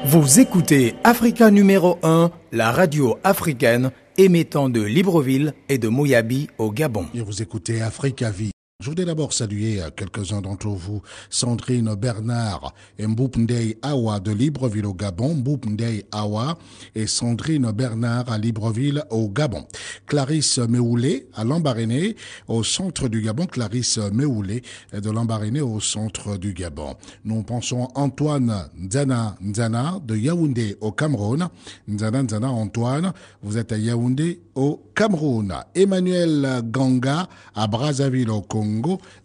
Vous écoutez Africa numéro 1, la radio africaine émettant de Libreville et de Moyabi au Gabon. Et vous écoutez Africa Vie. Je voudrais d'abord saluer quelques-uns d'entre vous. Sandrine Bernard et Mboupndey Awa de Libreville au Gabon. Mboupndey Awa et Sandrine Bernard à Libreville au Gabon. Clarisse Meoulé à Lambaréné au centre du Gabon. Clarisse Meoulé de Lambaréné au centre du Gabon. Nous pensons Antoine Nzana de Yaoundé au Cameroun. Nzana Antoine, vous êtes à Yaoundé au Cameroun. Emmanuel Ganga à Brazzaville au Congo.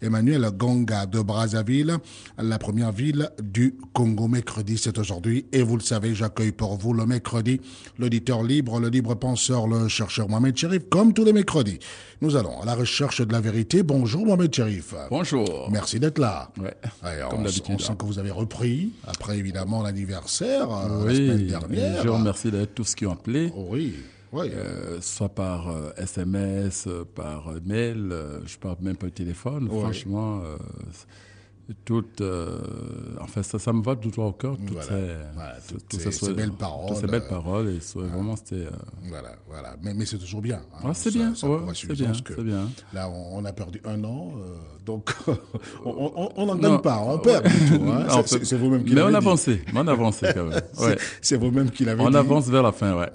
Emmanuel Ganga de Brazzaville, la première ville du Congo. Mercredi, c'est aujourd'hui. Et vous le savez, j'accueille pour vous le mercredi l'auditeur libre, le libre penseur, le chercheur Mohamed Cherif, comme tous les mercredis. Nous allons à la recherche de la vérité. Bonjour Mohamed Cherif. Bonjour. Merci d'être là. Ouais, comme d'habitude. On sent que vous avez repris, après évidemment l'anniversaire, la oui, semaine dernière. Je remercie tous qui ont appelé. Oui. Oui. Soit par SMS, par mail, je parle même pas au téléphone. Oui. Franchement, enfin, ça me va tout droit au cœur. Toutes ces belles paroles. Toutes ces belles paroles. Et vraiment, c'était. Voilà. Mais c'est toujours bien. Hein. Ouais, c'est bien. C'est bien. Là, on a perdu 1 an. Donc, on n'en gagne pas. On perd du tout. Hein. C'est vous-même qui l'avez dit. Mais on avance quand même. Ouais. C'est vous-même qui l'avez dit. On avance vers la fin, ouais.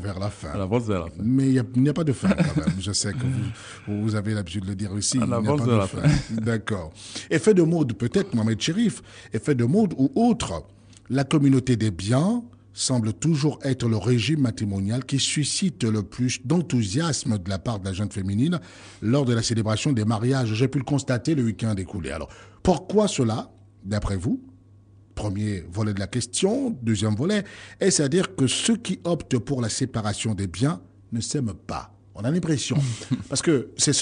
Vers la fin. On avance vers la fin. Mais il n'y a pas de fin quand même. Je sais que vous avez l'habitude de le dire aussi. On avance vers la fin. D'accord. Effet de mode peut-être, Mohamed Cherif, effet de mode ou autre, la communauté des biens semble toujours être le régime matrimonial qui suscite le plus d'enthousiasme de la part de la jeune féminine lors de la célébration des mariages. J'ai pu le constater le week-end écoulé. Alors, pourquoi cela, d'après vous ? Premier volet de la question. Deuxième volet, est-ce à dire que ceux qui optent pour la séparation des biens ne s'aiment pas ? On a l'impression. Parce que j'ai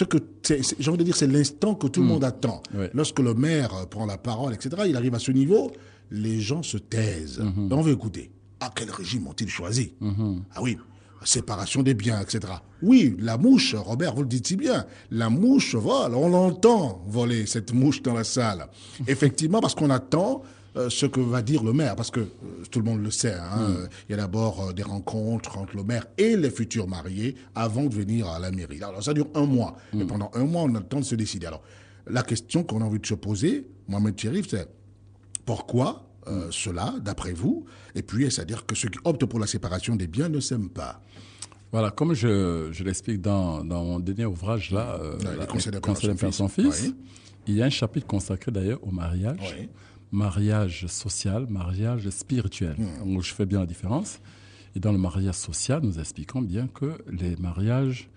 envie de dire, c'est l'instant que tout le monde attend. Oui. Lorsque le maire prend la parole, etc., il arrive à ce niveau, les gens se taisent. On veut écouter. Ah, quel régime ont-ils choisi ? Ah oui, séparation des biens, etc. Oui, la mouche, Robert, vous le dites si bien, la mouche vole, on l'entend voler, cette mouche dans la salle. Effectivement, parce qu'on attend ce que va dire le maire, parce que tout le monde le sait, il y a d'abord des rencontres entre le maire et les futurs mariés avant de venir à la mairie. Alors ça dure 1 mois, et pendant 1 mois, on a le temps de se décider. Alors, la question qu'on a envie de se poser, Mohamed Cherif, c'est pourquoi cela, d'après vous, et puis est-ce à dire que ceux qui optent pour la séparation des biens ne s'aiment pas ? Voilà, comme je l'explique dans mon dernier ouvrage, là, le Conseil d'un père son fils, il y a un chapitre consacré d'ailleurs au mariage. Oui. Mariage social, mariage spirituel. Donc, je fais bien la différence. Et dans le mariage social, nous expliquons bien que les mariages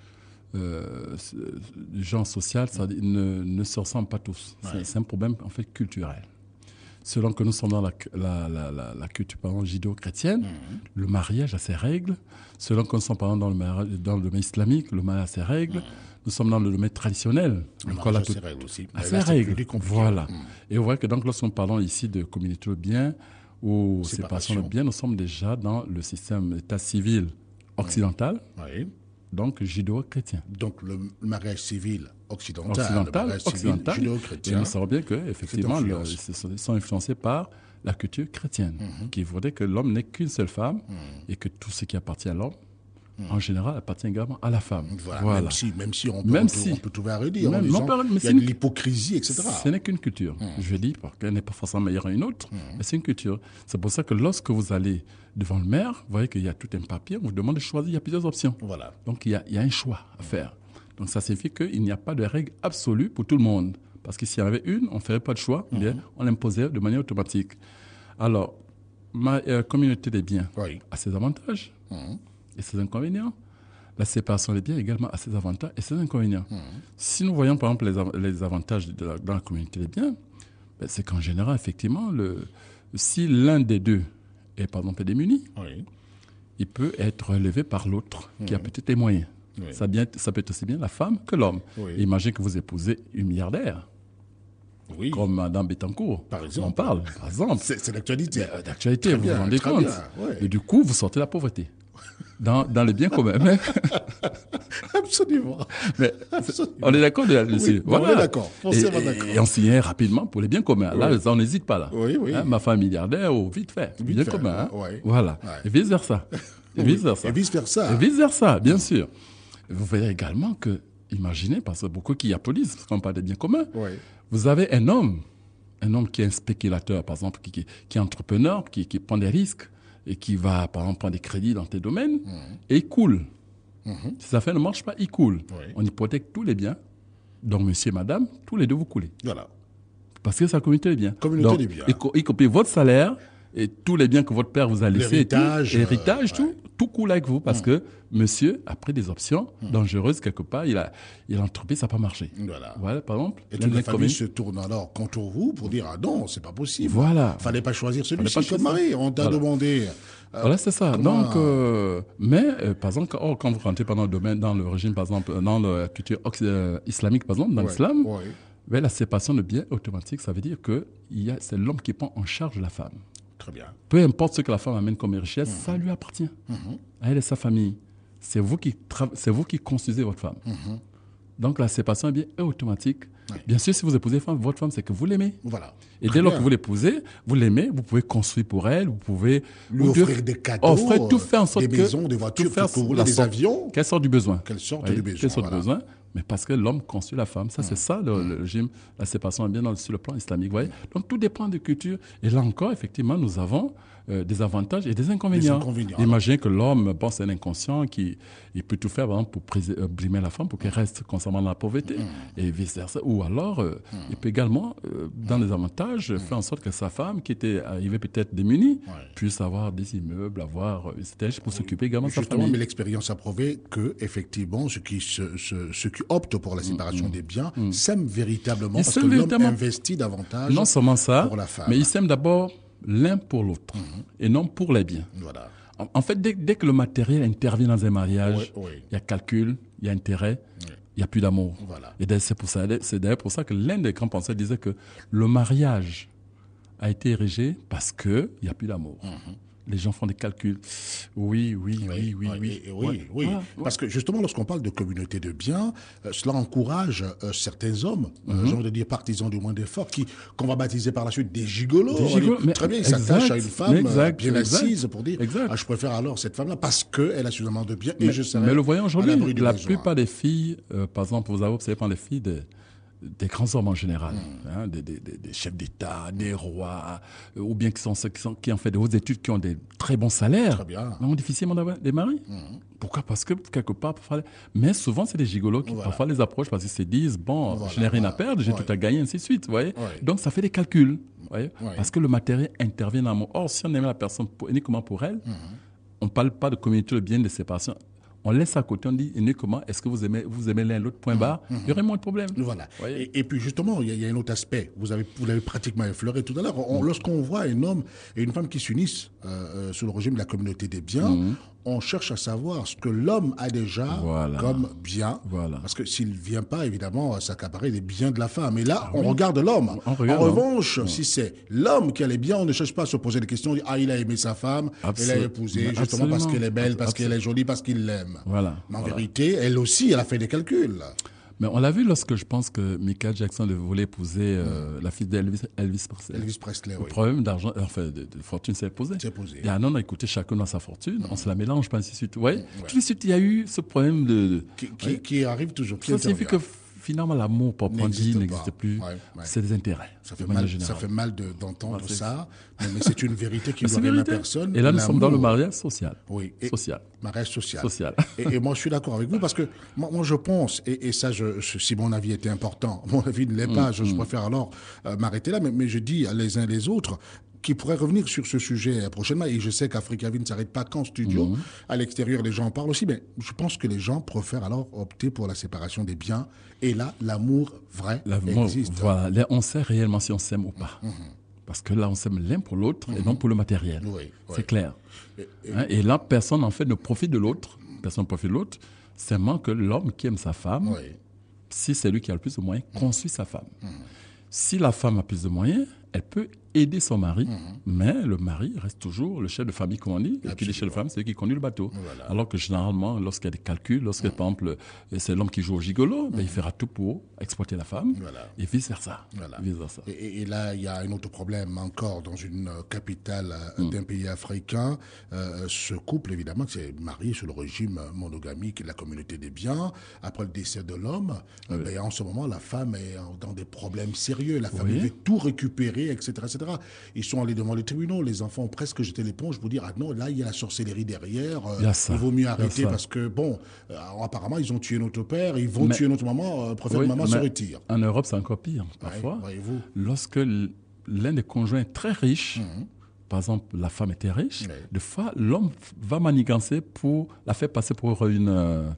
gens sociaux ne se ressemblent pas tous. C'est un problème en fait culturel. Selon que nous sommes dans la culture judéo-chrétienne, le mariage a ses règles. Selon que nous sommes par exemple dans le domaine islamique, le mariage a ses règles. Nous sommes dans le domaine traditionnel. Le mariage a ses règles aussi. A ses règles, voilà. Et on voit que donc lorsque nous parlons ici de communauté de biens ou séparation de biens, nous sommes déjà dans le système état civil occidental, donc judéo-chrétien. Donc le mariage civil occidental, le mariage civil judéo-chrétien. Et nous savons bien qu'effectivement, ils sont influencés par la culture chrétienne, qui voudrait que l'homme n'ait qu'une seule femme et que tout ce qui appartient à l'homme, en général, appartient également à la femme. Voilà. Même si on peut trouver à redire. Il y a de l'hypocrisie, etc. Ce n'est qu'une culture. Je dis, parce qu'elle n'est pas forcément meilleure qu'une autre, mais c'est une culture. C'est pour ça que lorsque vous allez devant le maire, vous voyez qu'il y a tout un papier, on vous demande de choisir, il y a plusieurs options. Voilà. Donc il y a un choix à faire. Donc ça signifie qu'il n'y a pas de règle absolue pour tout le monde. Parce que s'il y en avait une, on ne ferait pas de choix, bien, on l'imposait de manière automatique. Alors, ma communauté des biens a ses avantages et ses inconvénients. La séparation des biens également a ses avantages et ses inconvénients. Si nous voyons par exemple les avantages dans la communauté des biens, c'est qu'en général, effectivement, si l'un des deux est par exemple démuni, il peut être relevé par l'autre qui a peut-être les moyens. Ça peut être aussi bien la femme que l'homme. Imaginez que vous épousez une milliardaire. Comme Madame Bettencourt. Par exemple. On parle, par exemple. C'est l'actualité. D'actualité, vous vous rendez compte. Et du coup, vous sortez de la pauvreté. dans le bien commun. Mais, Absolument. mais on est d'accord là-dessus. Oui, on est d'accord. Forcément d'accord. Et on signait rapidement pour les biens communs. Là, on n'hésite pas là. Oui, oui. Hein, ma femme milliardaire, vite fait. Bien fait, commun. Hein. oui. Voilà. Ouais. Et vice versa. Et Oui. vice versa. Et vice-versa. Et vice versa, bien sûr. Vous voyez également que, imaginez, parce que beaucoup qui applaudissent, parce qu'on parle des biens communs, Oui. vous avez un homme qui est un spéculateur, par exemple, qui est entrepreneur, qui prend des risques et qui va, par exemple, prendre des crédits dans tes domaines, et il coule. Si ça fait ne marche pas, il coule. Oui. On hypothèque tous les biens. Donc, monsieur et madame, tous les deux, vous coulez. Voilà. Parce que c'est la communauté des biens. Communauté Donc, des biens. Y compris votre salaire et tous les biens que votre père vous a laissés. L'héritage, Tout coule avec vous. Parce que monsieur a pris des options dangereuses quelque part. Il a entrepris, ça n'a pas marché. Voilà. Par exemple. Et toute la famille se tourne alors contre vous pour dire, ah non, c'est pas possible. Voilà. Fallait pas choisir celui-ci comme mari. On t'a demandé. Voilà, c'est ça. Donc, par exemple, quand vous rentrez dans le domaine, dans le régime, par exemple, dans la culture islamique, par exemple, dans l'islam, la séparation de biens automatique, ça veut dire que c'est l'homme qui prend en charge la femme. Très bien. Peu importe ce que la femme amène comme richesse, ça lui appartient. À elle et sa famille. C'est vous qui construisez votre femme. Donc, la séparation est automatique. Bien sûr, si vous épousez votre femme, c'est que vous l'aimez. Voilà. Et dès lors que vous l'épousez, vous l'aimez, vous pouvez construire pour elle, vous pouvez lui offrir des cadeaux, tout faire en sorte des maisons, des voitures, des avions. Quelle sorte du besoin. Quelle sorte du besoin. Mais parce que l'homme construit la femme. Ça, c'est ça, le régime, la séparation bien sur le plan islamique. Vous voyez. Donc, tout dépend de culture. Et là encore, effectivement, nous avons des avantages et des inconvénients. Imaginez que l'homme, c'est un inconscient il peut tout faire, par exemple, pour brimer la femme, pour qu'elle reste constamment dans la pauvreté, et vice-versa. Ou alors, il peut également, dans les avantages, faire en sorte que sa femme, qui était arrivée peut-être démunie, puisse avoir des immeubles, avoir une stage pour s'occuper également de sa famille. Mais l'expérience a prouvé que, effectivement, ceux qui optent pour la séparation des biens s'aiment véritablement, parce que l'homme investit davantage non seulement ça, pour la femme. Mais ils s'aiment d'abord l'un pour l'autre, et non pour les biens. Voilà. En fait, dès que le matériel intervient dans un mariage, il y a calcul, il y a intérêt, il n'y a plus d'amour. Voilà. Et c'est d'ailleurs pour ça que l'un des grands penseurs disait que le mariage a été érigé parce qu'il n'y a plus d'amour. Les gens font des calculs. Oui. Voilà. Parce que justement, lorsqu'on parle de communauté de biens, cela encourage certains hommes, j'ai envie de dire partisans du moins d'effort, qu'on va baptiser par la suite des gigolos. Très bien, ils s'attachent à une femme bien assise pour dire je préfère alors cette femme-là parce qu'elle a suffisamment de biens et je serai. Mais le voyons aujourd'hui, la plupart des filles, par exemple, vous avez observé par les filles des grands hommes en général, des chefs d'État, des rois, ou bien qui ont fait de hautes études, qui ont des très bons salaires, très bien. ont difficilement d'avoir des maris. Pourquoi ? Parce que quelque part, mais souvent c'est des gigolos qui parfois les approchent parce qu'ils se disent je n'ai rien à perdre, j'ai tout à gagner, ainsi de suite. Vous voyez. Donc ça fait des calculs, parce que le matériel intervient dans l'amour. Or, si on aime la personne uniquement pour elle, on ne parle pas de communauté de biens, de séparation. On laisse à côté, on dit uniquement, est-ce que vous aimez l'un l'autre, point barre, il y aurait moins de problèmes. Voilà. Et puis justement, il y a un autre aspect, vous l'avez pratiquement effleuré tout à l'heure. Lorsqu'on voit un homme et une femme qui s'unissent sous le régime de la communauté des biens, on cherche à savoir ce que l'homme a déjà comme bien. Voilà. Parce que s'il ne vient pas, évidemment, s'accaparer les biens de la femme. Et là, on regarde l'homme. En revanche, si c'est l'homme qui a les biens, on ne cherche pas à se poser des questions. On dit, il a aimé sa femme, il l'a épousée justement parce qu'elle est belle, parce qu'elle est jolie, parce qu'il l'aime. Mais en vérité, elle aussi, elle a fait des calculs. Mais on l'a vu lorsque je pense que Michael Jackson voulait épouser la fille d'Elvis Presley. Elvis Presley, Le problème d'argent, de fortune s'est posé. Et un homme a écouté chacun dans sa fortune, on se la mélange, pas ainsi de suite. Tout de suite, il y a eu ce problème qui arrive toujours. Ça signifie que finalement, l'amour proprement dit n'existe plus. C'est des intérêts. Ça fait mal d'entendre ça, mais c'est une vérité qui ne doit rien à personne. Et là, nous sommes dans le mariage social. Oui. Mariage social. Et moi, je suis d'accord avec vous parce que moi, je pense, et ça, si mon avis était important, mon avis ne l'est pas, je préfère alors m'arrêter là, mais je dis les uns les autres, qui pourrait revenir sur ce sujet prochainement. Et je sais qu'Africa Vie ne s'arrête pas qu'en studio. À l'extérieur, les gens en parlent aussi. Mais je pense que les gens préfèrent alors opter pour la séparation des biens. Et là, l'amour vrai existe. Voilà. Là, on sait réellement si on s'aime ou pas. Parce que là, on s'aime l'un pour l'autre et non pour le matériel. C'est clair. Et là, personne, en fait, ne profite de l'autre. Personne ne profite de l'autre. C'est seulement que l'homme qui aime sa femme, si c'est lui qui a le plus de moyens, construit sa femme. Si la femme a plus de moyens, elle peut aider son mari, mais le mari reste toujours le chef de famille, comme on dit. Et qui est le chef de famille, c'est lui qui conduit le bateau. Voilà. Alors que généralement, lorsqu'il y a des calculs, lorsque par exemple, c'est l'homme qui joue au gigolo, ben, il fera tout pour exploiter la femme, et vice-versa. Voilà. Vice-versa. Et là, il y a un autre problème encore dans une capitale d'un pays africain. Ce couple, évidemment, c'est marié sous le régime monogamique de la communauté des biens. Après le décès de l'homme, ben, en ce moment, la femme est dans des problèmes sérieux. La famille veut tout récupérer, etc., etc. Ils sont allés devant les tribunaux. Les enfants ont presque jeté l'éponge pour dire ah non, là, il y a la sorcellerie derrière. Il vaut mieux arrêter parce que, bon, apparemment, ils ont tué notre père, ils vont tuer notre maman. Préfère que maman se retire. En Europe, c'est encore pire, parfois. Lorsque l'un des conjoints est très riche, par exemple, la femme était riche, des fois, l'homme va manigancer pour la faire passer pour une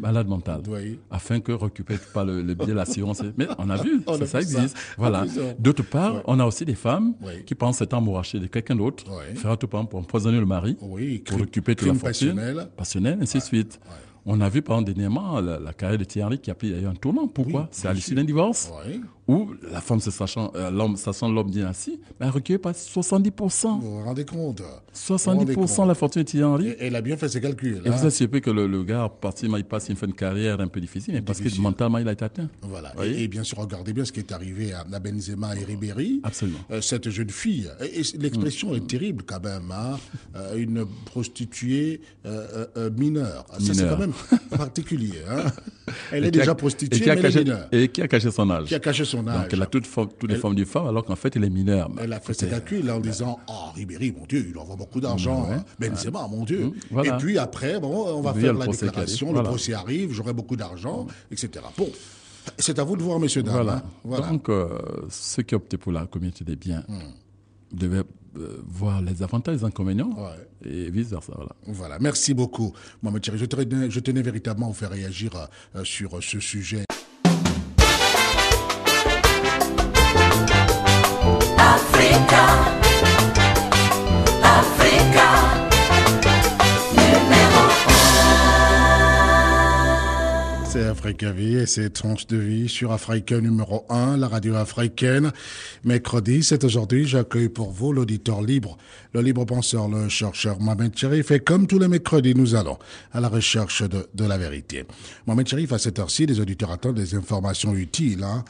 malade mentale, afin que récupère pas le billet de l'assurance. Mais on a vu, ça existe. Voilà. D'autre part, on a aussi des femmes qui pensent être amourachées de quelqu'un d'autre, faire tout pour empoisonner le mari, pour récupérer toute la fortune, passionnelle, ainsi de suite. On a vu pendant dernièrement la carrière de Thierry qui a eu un tournant. Pourquoi? C'est à l'issue d'un divorce où la femme sachant l'homme dynastie, mais elle recueille pas 70%. Vous vous rendez compte? 70% de la fortune de Thierry. Et elle a bien fait ses calculs. Et vous assurez que le gars, il passe une fin de carrière un peu difficile, mais parce que mentalement, il a été atteint. Voilà. Et bien sûr, regardez bien ce qui est arrivé à Benzema et Ribéry. Absolument. Cette jeune fille. Et l'expression est terrible quand même. Hein, une prostituée mineure. Ça, c'est quand même particulier. Hein. Elle est déjà prostituée, mais elle est mineure. Et qui a caché son âge. Qui a caché son âge. Donc elle a toutes les formes du femme, alors qu'en fait, elle est mineure. Elle a fait ses calculs en disant « Oh, Ribéry, mon Dieu, il envoie beaucoup d'argent. Benzema, mon Dieu. » Et puis après, bon, on va faire la déclaration, le procès arrive, j'aurai beaucoup d'argent, etc. Bon, c'est à vous de voir, messieurs, dames. Voilà. Donc, ceux qui optent pour la communauté des biens devaient voir les avantages et les inconvénients et vice-versa. Voilà, merci beaucoup, Mohamed Chérif. Je tenais véritablement à vous faire réagir sur ce sujet. C'est Africa Vie et c'est Tranche de Vie sur Africa numéro 1, la radio africaine. Mercredi, c'est aujourd'hui, j'accueille pour vous l'auditeur libre, le libre penseur, le chercheur Mohamed Chérif. Et comme tous les mercredis, nous allons à la recherche de la vérité. Mohamed Chérif, à cette heure-ci, les auditeurs attendent des informations utiles. Hein.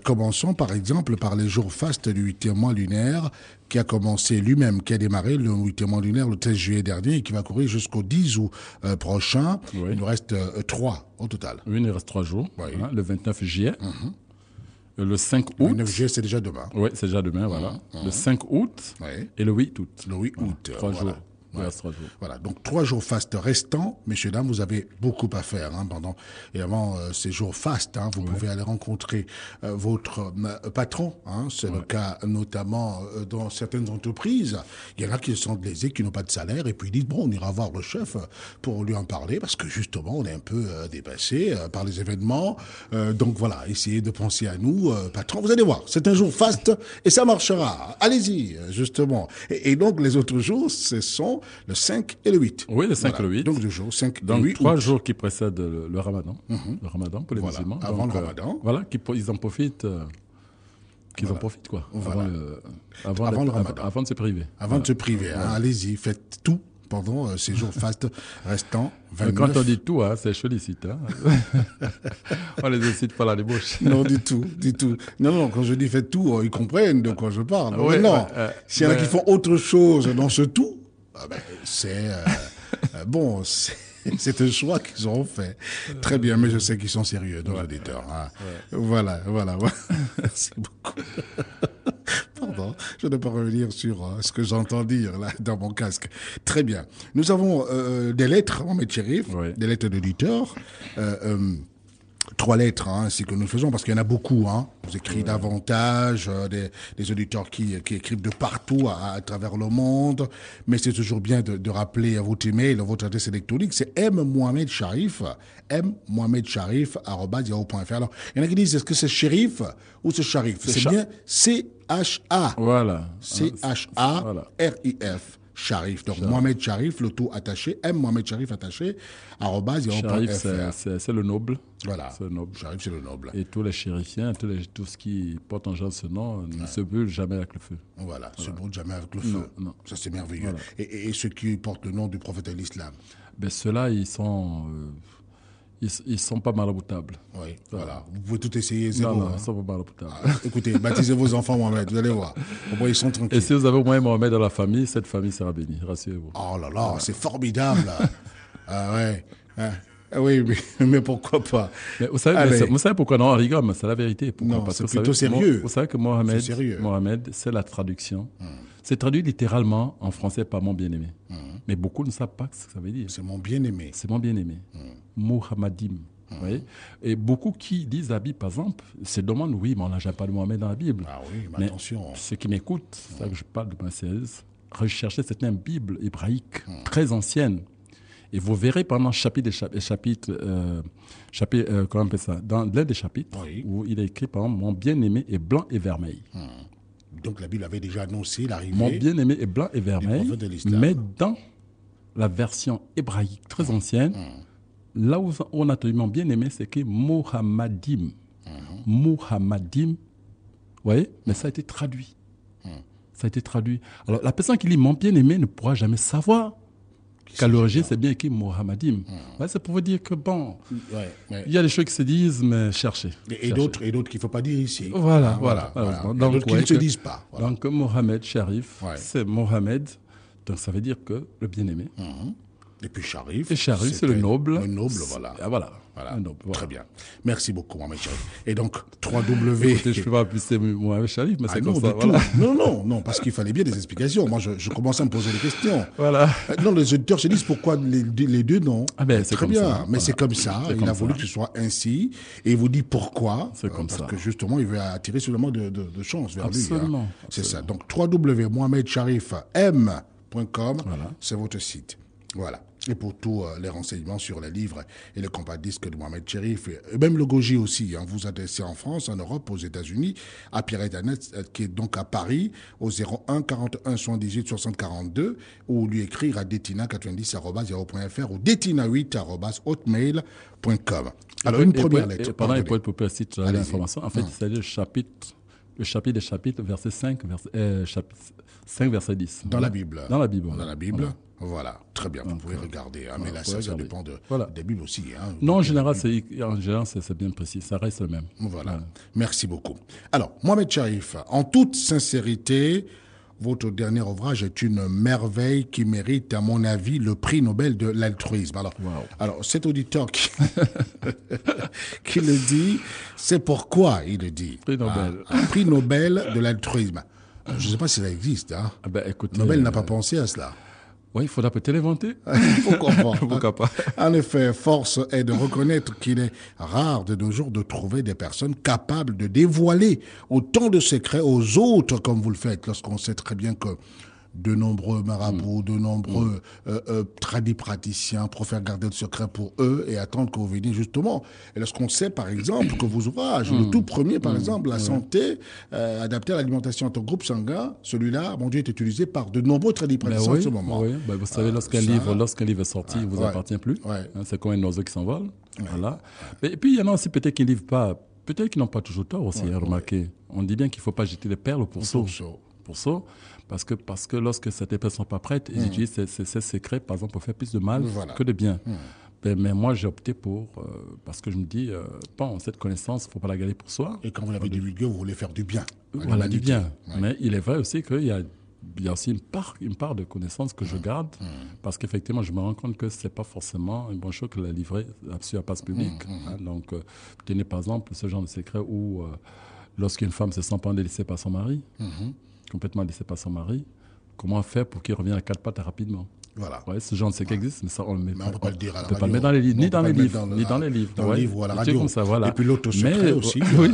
Commençons par exemple par les jours fastes du 8e mois lunaire qui a commencé lui-même, qui a démarré le 8e mois lunaire le 13 juillet dernier et qui va courir jusqu'au 10 août prochain. Il nous reste 3 au total. Oui, il nous reste 3 jours. Hein, le 29 juillet, le 5 août. Le 29 juillet, c'est déjà demain. Oui, c'est déjà demain, voilà. Le 5 août et le 8 août. Le 8 août. 3 jours. Voilà, donc 3 jours fastes restants. Messieurs, dames, vous avez beaucoup à faire pendant évidemment ces jours fastes. Vous pouvez aller rencontrer votre patron. C'est le cas notamment dans certaines entreprises. Il y en a qui sont lésés, qui n'ont pas de salaire et puis ils disent bon, on ira voir le chef pour lui en parler parce que justement on est un peu dépassé par les événements. Donc voilà, essayez de penser à nous, patron. Vous allez voir, c'est un jour faste et ça marchera. Allez-y, justement. Et donc les autres jours, ce sont le 5 et le 8. Oui, le 5 et le 8. Donc 2 jours, 5 et 8. Donc 3 jours qui précèdent le ramadan. Le ramadan pour les musulmans. Avant le ramadan. Voilà, ils en profitent. En profitent, quoi. Voilà. Avant le ramadan. Avant de se priver. Avant de se priver. Allez-y, faites tout pendant ces jours fastes restants. 29. Quand on dit tout, c'est cholicite. On les incite pas à la débauche. Non, du tout. Non, quand je dis faites tout, ils comprennent de quoi je parle. S'il y en a qui font autre chose dans ce tout, c'est bon, c'est un choix qu'ils ont fait. Très bien, mais je sais qu'ils sont sérieux, nos auditeurs. Voilà. Merci beaucoup. Pardon, je ne vais pas revenir sur ce que j'entends dire là dans mon casque. Très bien. Nous avons des lettres, Mohamed Chérif, des lettres d'auditeurs. 3 lettres, c'est que nous faisons, parce qu'il y en a beaucoup. Vous écrivez davantage, des auditeurs qui écrivent de partout à travers le monde. Mais c'est toujours bien de rappeler à votre email, votre adresse électronique, c'est mmohamedcharif@yahoo.fr. Alors, il y en a qui disent, est-ce que c'est shérif ou c'est charif? C'est bien C-H-A. Voilà. C-H-A-R-I-F. Sharif. Donc, Mohamed Sharif, le tout attaché, Mohamed Sharif attaché, Sharif, @yahoo.fr. c'est le noble. Voilà. C'est le noble. Sharif, c'est le noble. Et tous les chérifiens, tout ce qui porte en genre ce nom ne se brûle jamais avec le feu. Voilà, se brûle jamais avec le feu. Non. Ça, c'est merveilleux. Voilà. Et ceux qui portent le nom du prophète de l'islam. Ben, ceux-là, ils sont pas maraboutables. Oui, voilà. Vous pouvez tout essayer, zéro. Non, hein. ils sont pas maraboutables. Écoutez, baptisez vos enfants Mohamed, vous allez voir. Au moins, ils sont tranquilles. Et si vous avez au moins Mohamed dans la famille, cette famille sera bénie, rassurez-vous. Oh là là, c'est formidable. Ah ouais. Oui, mais pourquoi pas? Mais vous savez pourquoi non, on rigole, mais c'est la vérité. Pourquoi? Non, parce c'est que plutôt sérieux. Vous savez que Mohamed, c'est la traduction. C'est traduit littéralement en français par mon bien-aimé. Mais beaucoup ne savent pas ce que ça veut dire. C'est mon bien-aimé. C'est mon bien-aimé. Mohammedim. Vous voyez. Et beaucoup qui disent la Bible, par exemple, se demandent, oui, mais on n'a jamais pas de Mohamed dans la Bible. Ah oui, mais attention. Ceux qui m'écoutent, c'est ça que je parle de ma sérieuse, recherchez cette même Bible hébraïque, très ancienne. Et vous verrez pendant comment on appelle ça, dans l'un des chapitres, où il est écrit, par exemple, mon bien-aimé est blanc et vermeil. Donc la Bible avait déjà annoncé l'arrivée. Mon bien-aimé est blanc et vermeil, mais dans la version hébraïque très ancienne, là où on a traduit mon bien-aimé, c'est écrit Mohammedim. Mohammedim, vous voyez, mais ça a été traduit. Ça a été traduit. Alors la personne qui lit mon bien-aimé ne pourra jamais savoir qu'à l'origine, c'est bien écrit Mohammedim. Ouais, c'est pour vous dire que bon, il y a des choses qui se disent, mais cherchez. Et d'autres qu'il ne faut pas dire ici. Voilà. Donc, d'autres qui ne se disent pas. Voilà. Donc, Mohamed Sharif, c'est Mohamed. Donc, ça veut dire que le bien-aimé. Et puis Sharif. Et Sharif, c'est le noble. Le noble, voilà. Voilà. Noble, voilà. Très bien. Merci beaucoup, Mohamed Sharif. Et donc, 3W. Écoutez, je ne peux pas appeler Mohamed Sharif, mais c'est comme ça. Voilà. Non, parce qu'il fallait bien des explications. Moi, je commençais à me poser des questions. Voilà. Non, les auditeurs se disent pourquoi les deux noms. Ah ben, c'est très comme bien. Ça. Mais c'est comme ça. Il a voulu que ce soit ainsi. Et il vous dit pourquoi. C'est comme ça. Parce que justement, il veut attirer seulement de chance vers Absolument. lui. Hein. C'est ça. Donc, www.mohamedSharifm.com, c'est votre site. Voilà. Et pour tous les renseignements sur les livres et le compact disque de Mohamed Sharif, et même le Goji aussi, vous adressez en France, en Europe, aux États-Unis, à Pierre Internet, qui est donc à Paris, au 01 41 78 60 42, ou lui écrire à detina90@yahoo.fr ou detina8@hotmail.com. Alors, une première lettre. Pendant les poètes populaires citent l'information, en fait, c'est le chapitre des chapitres, verset 5, verset 10. Dans la Bible. Dans la Bible. Dans la Bible. Voilà, très bien, vous pouvez regarder. Mais là, ça dépend des Bibles aussi. Non, en général, c'est bien précis, ça reste le même. Voilà, merci beaucoup. Alors, Mohamed Sharif, en toute sincérité, votre dernier ouvrage est une merveille qui mérite, à mon avis, le prix Nobel de l'altruisme. Alors cet auditeur qui le dit, c'est pourquoi il le dit. Prix Nobel. Un prix Nobel de l'altruisme. Je ne sais pas si ça existe. Écoutez, Nobel n'a pas pensé à cela. Oui, il faudra peut-être l'inventer. Pourquoi pas. En effet, force est de reconnaître qu'il est rare de nos jours de trouver des personnes capables de dévoiler autant de secrets aux autres comme vous le faites, lorsqu'on sait très bien que de nombreux marabouts, de nombreux tradipraticiens préfèrent garder le secret pour eux et attendre que vous veniez justement. Et lorsqu'on sait, par exemple, que vos ouvrages, le tout premier, par exemple, la santé, adaptée à l'alimentation en tant que groupe sanguin, celui-là, mon Dieu, est utilisé par de nombreux tradipraticiens en ce moment. Oui. Vous savez, lorsqu'un livre est sorti, il ne vous appartient plus. C'est comme un oiseau qui s'envole. Voilà. Et puis, il y en a aussi peut-être qui ne livrent pas, peut-être qu'ils n'ont pas toujours tort aussi, remarquez. On dit bien qu'il ne faut pas jeter les perles au pourceau. Parce que lorsque certaines personnes ne sont pas prêtes, ils utilisent ces secrets, par exemple, pour faire plus de mal que de bien. Mais moi, j'ai opté parce que je me dis, cette connaissance, il ne faut pas la garder pour soi. Et quand vous l'avez divulguée, vous voulez faire du bien. Voilà, du bien. Mais il est vrai aussi qu'il y a aussi une part de connaissances que je garde, parce qu'effectivement, je me rends compte que ce n'est pas forcément une bonne chose que la livrer sur la place publique. Donc, tenez par exemple ce genre de secret où, lorsqu'une femme se sent pas délaissée par son mari, complètement laissé par son mari, comment faire pour qu'il revienne à quatre pattes rapidement? Voilà. Ouais, ce genre de secret existe, mais ça, on ne Mais on peut pas le dire à la peut pas radio. le mettre dans les livres, On ni peut dans pas les le mettre livres, dans le- ni dans les livres. Dans le livre ou à la Des radio. trucs comme ça, voilà. Et puis l'autre secret Mais, aussi. oui.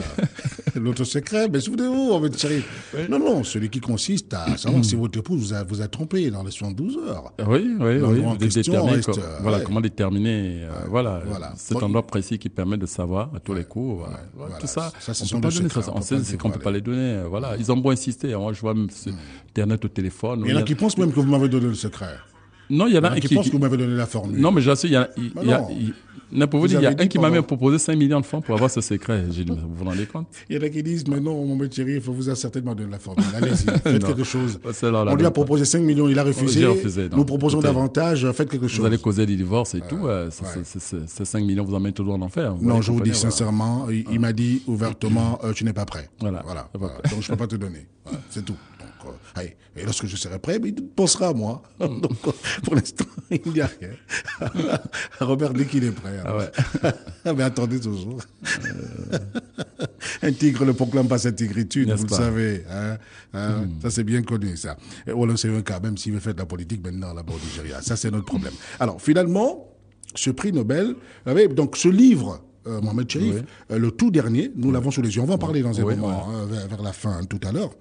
L'autre secret, mais souvenez-vous, Ahmed Cherif. Non, celui qui consiste à savoir si votre épouse vous a trompé dans les 72 heures. Oui, La grande question déterminer, reste, voilà, ouais. comment déterminer, voilà, voilà. cet Bon, endroit précis qui permet de savoir à tous les coups, voilà. voilà. Tout ça, Ça, ce on sont peut pas des donner secrets, ça. on On peut sait, pas c'est qu'on peut dévoiler. pas les donner, voilà. Ils ont beau insister. Moi, je vois Internet au téléphone. Il y en a qui pensent même que vous m'avez donné le secret. Non, il y en Il y en a a qui pensent que vous m'avez donné la formule. Non, mais j'assure, pour vous dire, il y a avez dit un qui m'a pendant- même proposé 5 millions de francs pour avoir ce secret. J'ai dit, mais vous vous rendez compte? Il y en a qui disent, mais non, mon chéri, il vous a certainement donné la formule. Allez-y, faites Non. quelque chose. Celle-là, On lui a non. proposé 5 millions, il a refusé. J'ai refusé, non. Nous proposons Écoutez, davantage, faites quelque Vous chose. allez causer des divorces et tout. Ces 5 millions vous emmènent toujours en enfer. Non, je vous dis comprenez, voilà. sincèrement, il m'a dit ouvertement, tu n'es pas prêt. Voilà. Voilà. C'est pas Voilà. Donc, je ne peux pas te donner. Voilà, c'est tout. Donc, allez. Et lorsque je serai prêt, il pensera à moi. Donc, pour l'instant, il n'y a rien. Robert dit qu'il est prêt. Alors. Ah ouais. Mais attendez toujours. Un tigre ne proclame pas sa tigritude, N'est-ce vous le pas? savez. Ça, c'est bien connu, ça. Et voilà, c'est un cas, même s'il veut faire de la politique maintenant là-bas au Nigeria. Ça, c'est notre problème. Alors, finalement, ce prix Nobel, donc ce livre, Mohamed Cherif, le tout dernier, nous l'avons sous les yeux. On va en parler dans un moment, vers la fin, tout à l'heure.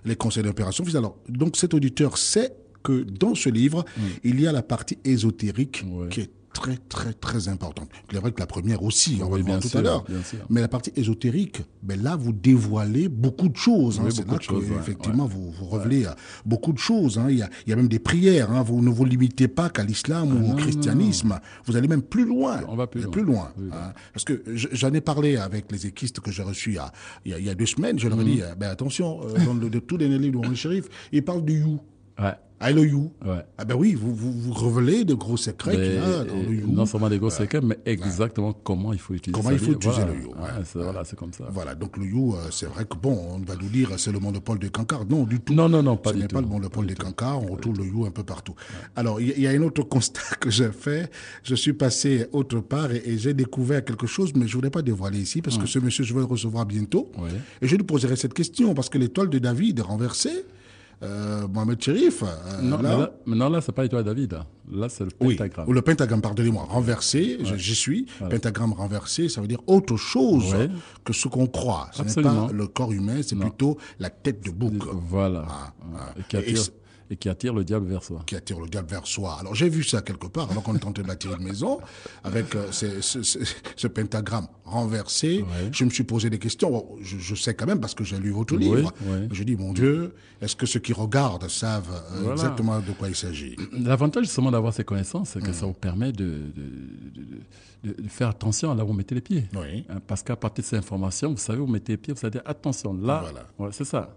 Les conseils d'opération. Alors, donc cet auditeur sait que dans ce livre, il y a la partie ésotérique qui est très, très, très importante. Il est vrai que la première aussi, on va le voir tout à l'heure. Mais la partie ésotérique, ben là, vous dévoilez beaucoup de choses. Oui, C'est beaucoup là de choses, que, effectivement, vous révélez beaucoup de choses. Il y a même des prières. Vous ne vous limitez pas qu'à l'islam ou au christianisme. Vous allez même plus loin. On va plus loin. Oui, Parce que j'en ai parlé avec les équistes que j'ai reçus il y a 2 semaines. Je leur ai dit, ben attention, dans le tout dernier livre de Mohamed Cherif, il parle du you. Ouais. Ah, le you. Ouais. Ah ben oui, vous révélez de gros secrets qu'il y a dans le you. Non seulement des gros secrets, mais exactement comment il faut utiliser Comment il faut utiliser le you. Voilà, c'est comme ça. Voilà, donc le you, c'est vrai que bon, on va nous dire c'est le monopole de Cancard. Non, du tout. Non, pas Ce du n'est tout. pas le monopole de Cancard, on retrouve le you un peu partout. Alors, il y a un autre constat que j'ai fait. Je suis passé autre part et j'ai découvert quelque chose, mais je ne voudrais pas dévoiler ici parce que ce monsieur, je vais le recevoir bientôt. Oui. Et je lui poserai cette question parce que l'étoile de David est renversée. Mohamed Cherif. Là, c'est pas l'étoile David. Là, c'est le pentagramme. Ou le pentagramme, pardonnez-moi, renversé, j'y suis. Voilà. Pentagramme renversé, ça veut dire autre chose que ce qu'on croit. Ce n'est pas le corps humain, c'est plutôt la tête de bouc. Voilà. Et qui attire le diable vers soi. Qui attire le diable vers soi. Alors j'ai vu ça quelque part, alors qu'on est en train de l'attirer de maison, avec ce pentagramme renversé. Je me suis posé des questions. Bon, je sais quand même parce que j'ai lu votre livre. Je dis, mon Dieu, est-ce que ceux qui regardent savent exactement de quoi il s'agit? L'avantage justement d'avoir ces connaissances, c'est que ça vous permet de faire attention à là où vous mettez les pieds. Oui. Parce qu'à partir de ces informations, vous savez où vous mettez les pieds, vous savez dire attention, là, c'est ça.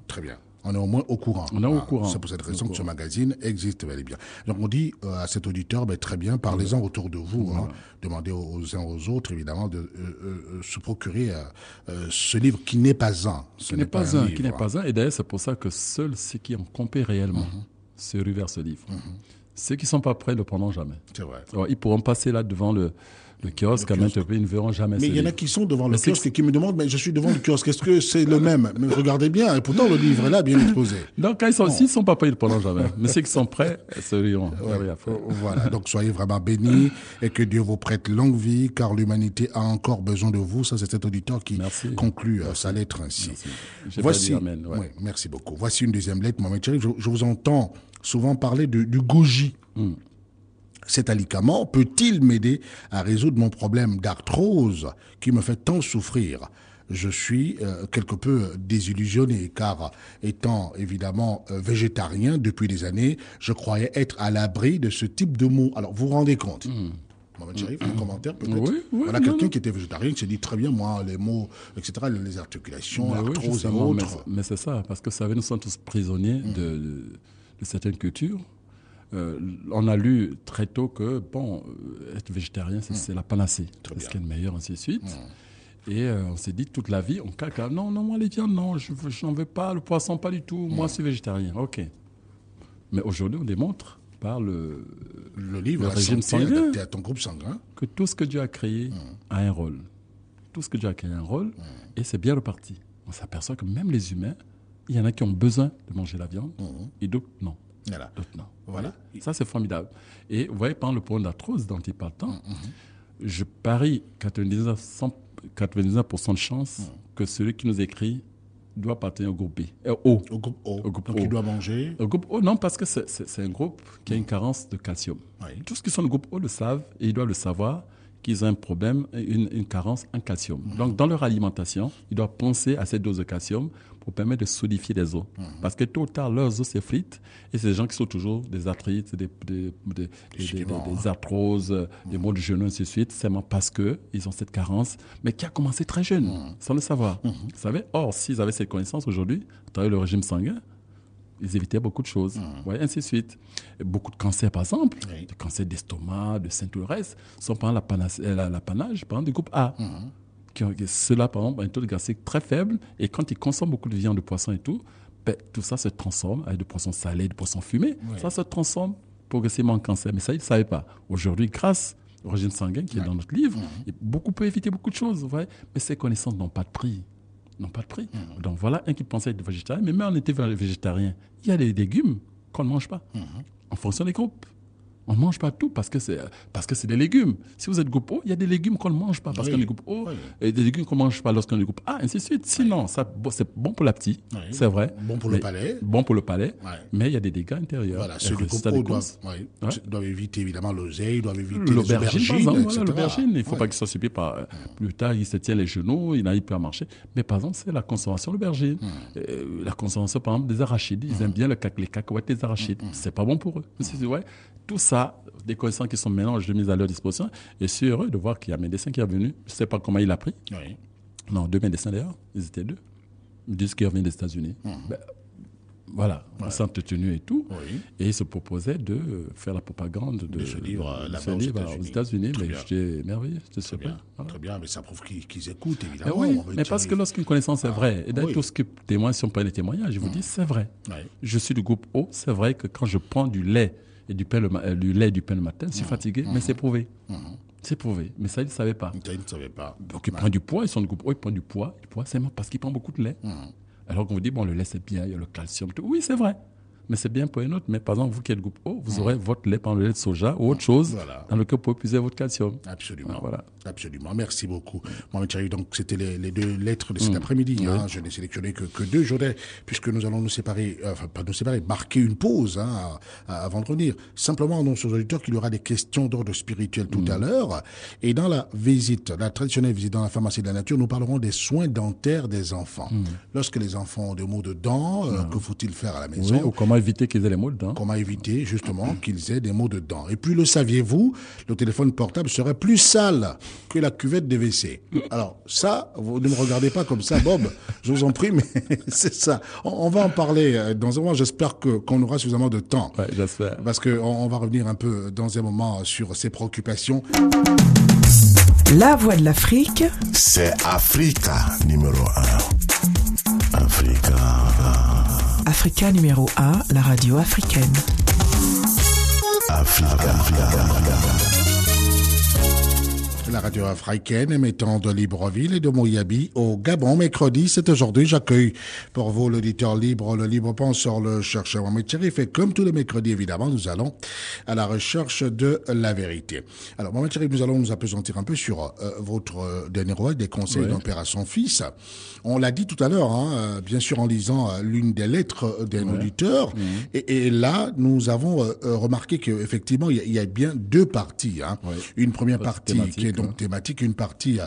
Très bien. On est au moins au courant. C'est pour cette raison que ce magazine existe bel et bien. Donc on dit à cet auditeur, très bien, parlez-en autour de vous. Demandez aux uns aux autres, évidemment, de se procurer ce livre qui n'est pas un. Qui n'est pas un. Et d'ailleurs, c'est pour ça que seuls ceux qui ont compris réellement se ruent vers ce livre. Ceux qui ne sont pas prêts ne le prendront jamais. C'est vrai. Alors, ils pourront passer là devant le kiosque à maintes reprises, ils ne verront jamais. Mais il y en a qui sont devant le kiosque et qui me demandent, mais je suis devant le kiosque, est-ce que c'est le même? Mais regardez bien, et pourtant le livre est là, bien exposé. Donc, s'ils ne sont pas prêts, ils ne le prendront jamais. Mais ceux qui sont prêts, se riront. Voilà, donc soyez vraiment bénis et que Dieu vous prête longue vie, car l'humanité a encore besoin de vous. Ça, c'est cet auditeur qui conclut sa lettre ainsi. Voici, merci beaucoup. Voici une deuxième lettre, Mohamed Cherif. Je vous entends souvent parler du goji. Cet alicament peut-il m'aider à résoudre mon problème d'arthrose qui me fait tant souffrir? Je suis quelque peu désillusionné car étant évidemment végétarien depuis des années, je croyais être à l'abri de ce type de maux. Alors vous vous rendez compte Mohamed Cherif, un commentaire peut-être. Voilà quelqu'un qui était végétarien qui s'est dit très bien, moi les maux, etc., les articulations, l'arthrose et autres. Mais c'est ça, parce que vous savez, nous sommes tous prisonniers de certaines cultures. On a lu très tôt que, être végétarien, c'est la panacée. C'est ce qui est le meilleur, ainsi de suite. Et on s'est dit toute la vie, on caca, non, moi les viandes, non, je n'en veux pas, le poisson, pas du tout, moi je suis végétarien. Ok. Mais aujourd'hui, on démontre par le livre, régime sanguin, adapté à ton groupe sanguin, que tout ce que Dieu a créé a un rôle. Tout ce que Dieu a créé a un rôle, et c'est bien reparti. On s'aperçoit que même les humains, il y en a qui ont besoin de manger la viande, et d'autres non. Voilà. D'autres non. Voilà. Ça, c'est formidable. Et vous voyez, par le problème d'arthrose dont il parle tant, je parie 99% de chance que celui qui nous écrit doit appartenir au groupe B. O. Au groupe O. Au groupe Donc O. il doit manger. Au groupe O, non, parce que c'est un groupe qui a une carence de calcium. Oui. Tous ceux qui sont au groupe O le savent et ils doivent le savoir qu'ils ont un problème, une carence en calcium. Donc, dans leur alimentation, ils doivent penser à cette dose de calcium pour permettre de solidifier les os. Parce que tôt ou tard, leurs os s'effritent et c'est des gens qui sont toujours des arthrites, des arthroses, des maux de genoux, ainsi de suite, seulement parce qu'ils ont cette carence, mais qui a commencé très jeune, sans le savoir. Vous savez, or, s'ils avaient cette connaissance aujourd'hui, à travers le régime sanguin, ils évitaient beaucoup de choses, ouais, ainsi de suite. Et beaucoup de cancers, par exemple, des cancers d'estomac, de sein, tout le reste, sont par l'apanage par exemple, du groupe A. Ceux-là, par exemple, ont un taux de glycémie très faible, et quand ils consomment beaucoup de viande, de poisson et tout, ben, tout ça se transforme avec de poissons salés, de poissons fumés. Ça se transforme progressivement en cancer. Mais ça, ils ne savaient pas. Aujourd'hui, grâce au régime sanguin qui est dans notre livre, beaucoup peut éviter beaucoup de choses, vous voyez, mais ces connaissances n'ont pas de prix. Donc voilà, un qui pensait être végétarien, mais même en était végétarien, il y a des légumes qu'on ne mange pas, en fonction des groupes. On ne mange pas tout parce que c'est des légumes. Si vous êtes groupe O, il y a des légumes qu'on ne mange pas parce qu'on est groupe O, et des légumes qu'on ne mange pas lorsqu'on est groupe A, ainsi de suite. Sinon, ça, c'est bon pour l'appétit, c'est vrai. Bon pour le palais. Bon pour le palais, mais il y a des dégâts intérieurs. Voilà, ceux du groupe O doivent éviter évidemment l'oseille, doivent éviter les aubergines, etc. L'aubergine, il ne faut pas qu'il soit subi par... Plus tard, il se tient les genoux, il n'arrive plus à marcher. Mais par exemple, c'est la consommation de l'aubergine. La consommation, par exemple, des arachides. Ils aiment bien les cacahuètes des arachides. C'est pas bon pour eux. Tout ça, des connaissances qui sont maintenant mises à leur disposition. Et je suis heureux de voir qu'il y a un médecin qui est venu. Je ne sais pas comment il a pris. Non, 2 médecins d'ailleurs. Ils étaient 2. Ils disent qu'ils reviennent des États-Unis. Voilà, on s'est entretenu et tout. Et ils se proposaient de faire la propagande de ce livre aux États-Unis. Mais j'étais merveilleux. Très bien, mais ça prouve qu'ils écoutent, évidemment. Mais parce que lorsqu'une connaissance est vraie, et d'ailleurs, tout ce que témoigne, si on prend les témoignages, je vous dis, c'est vrai. Je suis du groupe O, c'est vrai que quand je prends du lait et du pain le matin, je suis fatigué, mais c'est prouvé. C'est prouvé. Mais ça, ils ne savaient pas. Ils ne savaient pas. Donc, ils prennent du poids, ils sont du groupe O, ils prennent du poids, c'est parce qu'ils prennent beaucoup de lait. Alors qu'on vous dit, bon, le lait, c'est bien, il y a le calcium, tout. Oui, c'est vrai. Mais c'est bien pour une autre. Mais par exemple, vous qui êtes groupe O, vous aurez votre lait, par le lait de soja ou autre chose dans lequel vous pouvez puiser votre calcium. Absolument. Absolument. Merci beaucoup. Mohamed Cherif, donc c'était les 2 lettres de cet après-midi. Je n'ai sélectionné que 2 journées, puisque nous allons nous séparer, pas nous séparer, marquer une pause avant de revenir. Simplement, annonce aux auditeurs qu'il y aura des questions d'ordre spirituel tout à l'heure. Et dans la traditionnelle visite dans la pharmacie de la nature, nous parlerons des soins dentaires des enfants. Lorsque les enfants ont des maux de dents, que faut-il faire à la maison? Ou comment éviter qu'ils aient les maux de dents? Comment éviter, justement, qu'ils aient des maux de dents. Et puis, le saviez-vous, le téléphone portable serait plus sale que la cuvette des WC. Alors, ça, vous ne me regardez pas comme ça, Bob, je vous en prie, mais c'est ça. On va en parler dans un moment. J'espère qu'on aura suffisamment de temps. Ouais, j'espère. Parce qu'on va revenir un peu dans un moment sur ces préoccupations. La Voix de l'Afrique, c'est Africa numéro 1. Africa numéro 1, la radio africaine. La radio africaine émettant de Libreville et de Moyabi au Gabon. Mercredi, c'est aujourd'hui. J'accueille pour vous l'auditeur libre, le libre penseur, le chercheur Mohamed Cherif. Et comme tous les mercredis, évidemment, nous allons à la recherche de la vérité. Alors, Mohamed Cherif, nous allons nous appesantir un peu sur votre dernier ouvrage, des conseils d'un père à son fils. On l'a dit tout à l'heure, bien sûr, en lisant l'une des lettres d'un auditeur. Et là, nous avons remarqué qu'effectivement, il y a bien 2 parties. Une première partie qui est donc thématique, une partie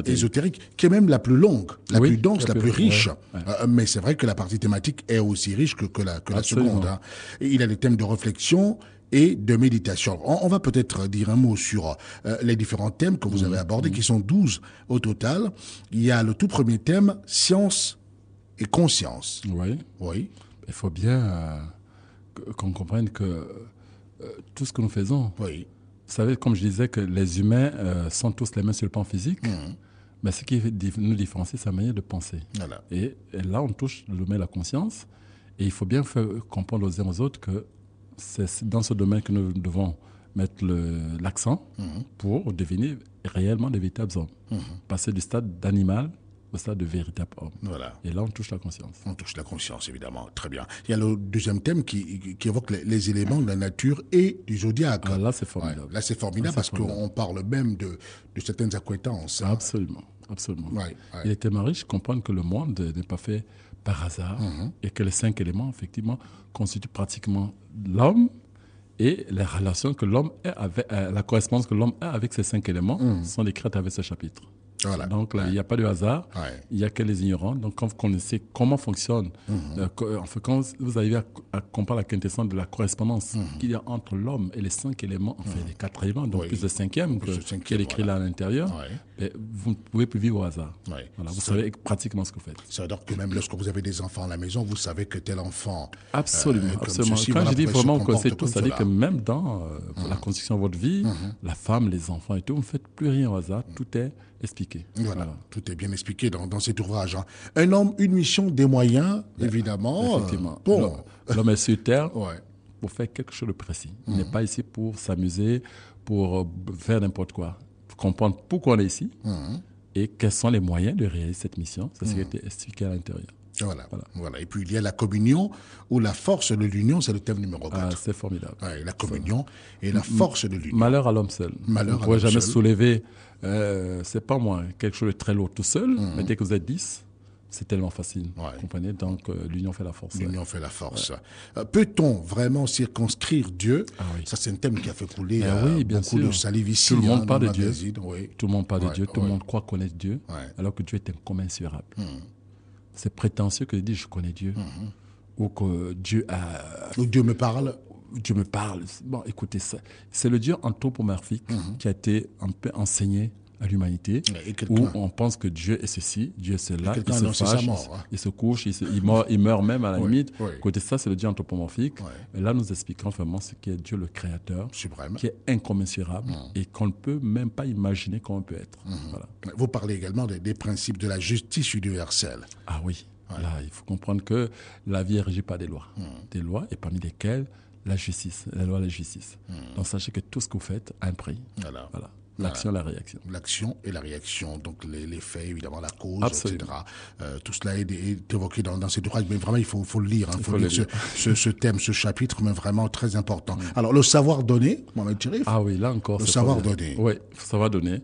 ésotérique, qui est même la plus longue, la plus dense, la plus riche. Mais c'est vrai que la partie thématique est aussi riche que la seconde. Et il y a des thèmes de réflexion et de méditation. On va peut-être dire un mot sur les différents thèmes que vous avez abordés, qui sont 12 au total. Il y a le tout premier thème, science et conscience. Oui. Il faut bien qu'on comprenne que tout ce que nous faisons... Vous savez, comme je disais, que les humains sont tous les mêmes sur le plan physique, mais ce qui nous différencie, c'est la manière de penser. Et là, on touche le domaine de la conscience, et il faut bien faire comprendre aux uns aux autres que c'est dans ce domaine que nous devons mettre l'accent pour devenir réellement des véritables hommes. Passer du stade d'animal au stade de véritable homme. Voilà. Et là, on touche la conscience. On touche la conscience, évidemment. Très bien. Il y a le deuxième thème qui évoque les éléments de la nature et du zodiaque. Ah, là, c'est formidable. Ouais, là, c'est formidable parce qu'on parle même de certaines acquaintances. Hein. Absolument. Absolument. Ouais. Il est tellement riche, comprendre que le monde n'est pas fait par hasard et que les 5 éléments, effectivement, constituent pratiquement l'homme et les relations que l'homme a avec, la correspondance que l'homme a avec ces 5 éléments sont décrites avec ce chapitre. Voilà. Donc, là, il n'y a pas de hasard, il n'y a que les ignorants. Donc, quand vous connaissez comment fonctionne, quand vous arrivez à comprendre la quintessence de la correspondance qu'il y a entre l'homme et les 5 éléments, enfin les 4 éléments, donc plus le 5e qui est écrit là à l'intérieur, vous ne pouvez plus vivre au hasard. Voilà, vous savez pratiquement ce que vous faites. Ça veut dire que même lorsque vous avez des enfants à la maison, vous savez que tel enfant... Absolument. Ceci, quand voilà, je dis vraiment vous connaissez tout, ça c'est-à-dire que même dans la construction de votre vie, la femme, les enfants et tout, vous ne faites plus rien au hasard, tout est expliqué. Voilà, tout est bien expliqué dans cet ouvrage. Hein. Un homme, une mission, des moyens, évidemment. Effectivement. Bon. L'homme est sur Terre pour faire quelque chose de précis. Il n'est pas ici pour s'amuser, pour faire n'importe quoi. Faut comprendre pourquoi on est ici et quels sont les moyens de réaliser cette mission. C'est ce qui a été expliqué à l'intérieur. Voilà. Et puis il y a la communion, ou la force de l'union, c'est le thème numéro 4. Ah, c'est formidable. La communion et la force de l'union. Malheur à l'homme seul. Vous ne pourrez jamais soulever, c'est pas moi, quelque chose de très lourd tout seul, mais dès que vous êtes 10, c'est tellement facile. Vous comprenez? Donc l'union fait la force. L'union fait la force. Peut-on vraiment circonscrire Dieu? Ça, c'est un thème qui a fait couler beaucoup de salive ici. Tout le monde parle de Dieu. Tout le monde parle de Dieu. Tout le monde croit connaître Dieu, alors que Dieu est incommensurable. C'est prétentieux que de dire je connais Dieu ou que Dieu a... Ou Dieu me parle. Dieu me parle. Bon, écoutez, c'est le Dieu anthropomorphique qui a été un peu enseigné à l'humanité, où on pense que Dieu est ceci, Dieu est cela, il se fâche, il se couche, il meurt même à la limite. Côté ça, c'est le Dieu anthropomorphique. Et là, nous expliquons vraiment ce qu'est Dieu le Créateur, suprême, qui est incommensurable et qu'on ne peut même pas imaginer comment on peut être. Voilà. Vous parlez également des principes de la justice universelle. Ah oui, là, il faut comprendre que la vie est régie par des lois. Des lois, et parmi lesquelles la justice, la loi de la justice. Donc sachez que tout ce que vous faites a un prix. Voilà. L'action et la réaction. L'action et la réaction, donc les faits, évidemment, la cause, etc. Tout cela est évoqué dans cet ouvrage, mais vraiment, il faut le lire. Il faut lire ce thème, ce chapitre, mais vraiment très important. Alors, le savoir donner, Mohamed Cherif. Ah oui, là encore. Le savoir donner. Oui, il faut savoir donner.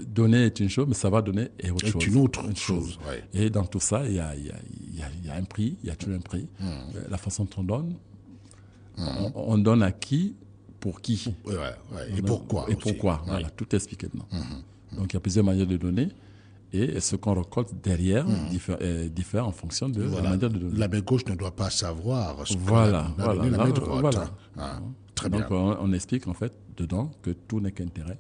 Donner est une chose, mais savoir donner est autre chose. C'est une autre chose. Et dans tout ça, il y a un prix, il y a toujours un prix. La façon dont on donne, on donne à qui? Pour qui et pourquoi et pourquoi voilà, tout est expliqué dedans. Donc il y a plusieurs manières de donner et ce qu'on récolte derrière diffère en fonction de la manière de donner. La main gauche ne doit pas savoir ce que la main droite. Très bien. Donc on explique en fait dedans que tout n'est qu'intérêt.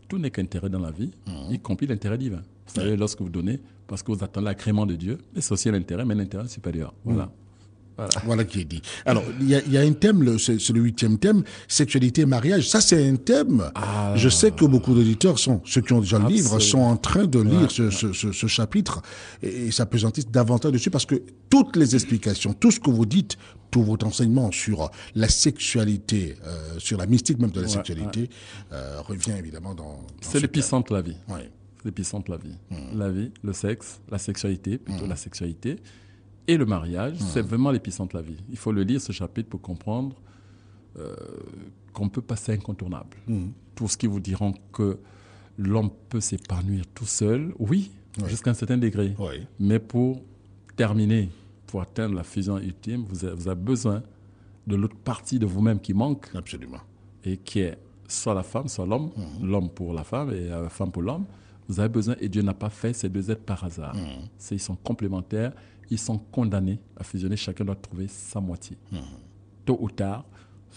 Tout n'est qu'intérêt dans la vie, y compris l'intérêt divin. Vous savez, lorsque vous donnez, parce que vous attendez l'agrément de Dieu, mais c'est aussi l'intérêt, mais l'intérêt supérieur. Voilà qui est dit. Alors, il y a un thème, c'est le 8e thème, sexualité et mariage. Ça, c'est un thème. Je sais que beaucoup d'auditeurs, ceux qui ont déjà le livre, sont en train de lire ce chapitre et s'appesantissent davantage dessus parce que toutes les explications, tout ce que vous dites, tout votre enseignement sur la sexualité, sur la mystique même de la sexualité, revient évidemment dans c'est l'épicentre de la vie. L'épicentre de la vie. La vie, le sexe, la sexualité, plutôt la sexualité. Et le mariage, c'est vraiment l'épicentre de la vie. Il faut le lire, ce chapitre, pour comprendre qu'on peut passer incontournable. Tout ce qui vous diront que l'homme peut s'épanouir tout seul, jusqu'à un certain degré. Mais pour terminer, pour atteindre la fusion ultime, vous avez besoin de l'autre partie de vous-même qui manque. Absolument. Et qui est soit la femme, soit l'homme. L'homme pour la femme et la femme pour l'homme. Vous avez besoin, et Dieu n'a pas fait ces deux êtres par hasard. Ils sont complémentaires. Ils sont condamnés à fusionner. Chacun doit trouver sa moitié. Tôt ou tard,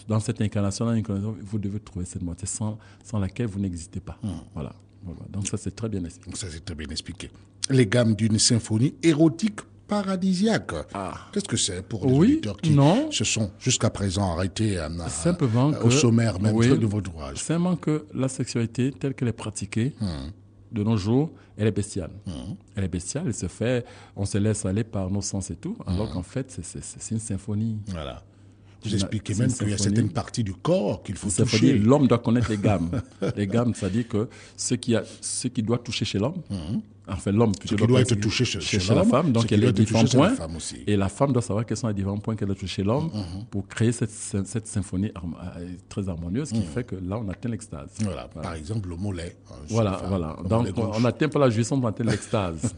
dans cette incarnation, vous devez trouver cette moitié sans laquelle vous n'existez pas. Voilà. Donc ça, c'est très bien expliqué. Les gammes d'une symphonie érotique paradisiaque. Qu'est-ce que c'est pour les auditeurs qui se sont jusqu'à présent arrêtés au sommaire même de votre ouvrage? Simplement que la sexualité telle qu'elle est pratiquée de nos jours, elle est bestiale. Elle est bestiale, on se laisse aller par nos sens et tout, alors qu'en fait, c'est une symphonie. Voilà. Vous expliquez même qu'il y a certaines parties du corps qu'il faut toucher. L'homme doit connaître les gammes. Les gammes, c'est-à-dire que ce qui doit toucher chez l'homme, Enfin, l'homme Ce qui doit être touché chez la l'homme, femme. ce Donc, qui il y doit a être les différents touché chez la points. femme aussi. Et la femme doit savoir quels sont les différents points qu'elle doit toucher l'homme pour créer cette symphonie très harmonieuse qui fait que là, on atteint l'extase. Voilà. Par exemple, le mollet. Voilà. Donc, on n'atteint pas la jouissance, on atteint l'extase.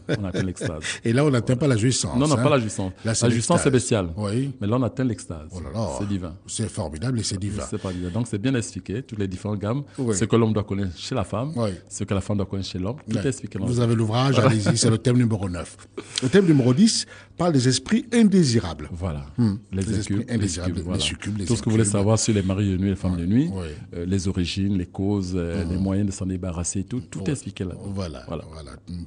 Et là, on n'atteint pas la jouissance. Non, pas la jouissance. Là, la jouissance, c'est l'extase. bestial. Oui. Mais là, on atteint l'extase. Oh là là. C'est divin. C'est formidable et c'est divin. C'est pas divin. Donc, c'est bien expliqué, toutes les différentes gammes. Oui. Ce que l'homme doit connaître chez la femme, Oui. ce que la femme doit connaître chez l'homme. Tout est expliqué. Vous avez l'ouvrage, allez-y, c'est le thème numéro 9. Le thème numéro 10 parle des esprits indésirables. Voilà. Les esprits indésirables, les succubes, les tout ce que vous voulez incubes. savoir sur les maris de nuit et les femmes de nuit, Oui. les origines, les causes, les moyens de s'en débarrasser, tout est expliqué là. Voilà.